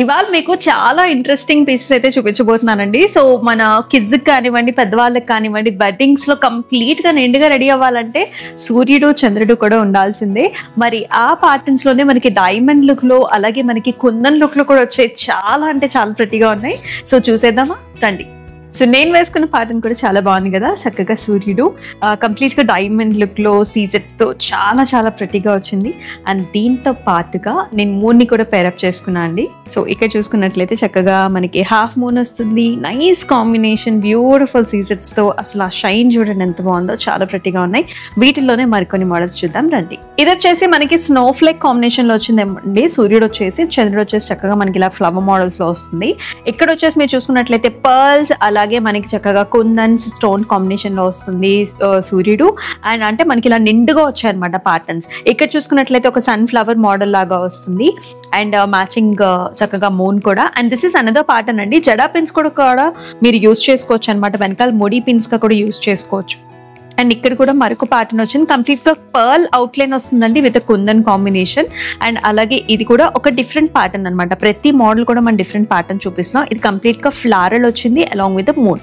ఇవాళ మీకు చాలా ఇంట్రెస్టింగ్ పీసెస్ అయితే చూపించబోతున్నానండి. సో మన కిడ్స్కి కానివ్వండి, పెద్దవాళ్ళకి కానివ్వండి, వెడ్డింగ్స్లో కంప్లీట్గా నిండుగా రెడీ అవ్వాలంటే సూర్యుడు చంద్రుడు కూడా ఉండాల్సిందే. మరి ఆ ప్యాటర్న్స్లోనే మనకి డైమండ్ లుక్లో, అలాగే మనకి కుందన్ లుక్లో కూడా వచ్చే చాలా అంటే చాలా ప్రెట్టీగా ఉన్నాయి. సో చూసేద్దామా, రండి. సో నేను వేసుకున్న ప్యాటర్న్ కూడా చాలా బాగుంది కదా, చక్కగా సూర్యుడు కంప్లీట్గా డైమండ్ లుక్లో సీజెట్స్తో చాలా చాలా ప్రెట్టీగా వచ్చింది. అండ్ దీంతో పాటుగా నేను మూన్ని కూడా పేరప్ చేసుకున్నాను అండి. సో ఇక్కడ చూసుకున్నట్లయితే చక్కగా మనకి హాఫ్ మూన్ వస్తుంది, నైస్ కాంబినేషన్, బ్యూటిఫుల్ సీజెట్స్తో. అసలు ఆ షైన్ చూడండి ఎంత బాగుందో, చాలా ప్రెట్టీగా ఉన్నాయి. వీటిల్లోనే మరికొన్ని మోడల్స్ చూద్దాం రండి. ఇది వచ్చేసి మనకి స్నో ఫ్లేక్ కాంబినేషన్లో వచ్చిందండి. సూర్యుడు వచ్చేసి, చంద్రుడు వచ్చేసి చక్కగా మనకి ఇలా ఫ్లవర్ మోడల్స్లో వస్తుంది. ఇక్కడ వచ్చేసి మీరు చూసుకున్నట్లయితే పర్ల్స్, అలాగే మనకి చక్కగా కుందన్స్ స్టోన్ కాంబినేషన్ లో వస్తుంది సూర్యుడు. అండ్ అంటే మనకి ఇలా నిండుగా వచ్చాయి అనమాట ప్యాటర్న్స్. ఇక్కడ చూసుకున్నట్లయితే ఒక సన్ ఫ్లవర్ మోడల్ లాగా వస్తుంది. అండ్ మ్యాచింగ్ చక్కగా మూన్ కూడా. And this is another pattern అండి. జడా పిన్స్ కూడా మీరు యూజ్ చేసుకోవచ్చు అనమాట. వెనకాల ముడి పిన్స్ గా కూడా యూజ్ చేసుకోవచ్చు. అండ్ ఇక్కడ కూడా మరొక ప్యాటర్న్ వచ్చింది, కంప్లీట్ గా పర్ల్ అవుట్లైన్ వస్తుందండి విత్ కుందన్ కాంబినేషన్. అండ్ అలాగే ఇది కూడా ఒక డిఫరెంట్ ప్యాటర్న్ అనమాట. ప్రతి మోడల్ కూడా మనం డిఫరెంట్ ప్యాటర్న్ చూపిస్తున్నాం. ఇది కంప్లీట్ గా ఫ్లారల్ వచ్చింది అలాంగ్ విత్ మూన్.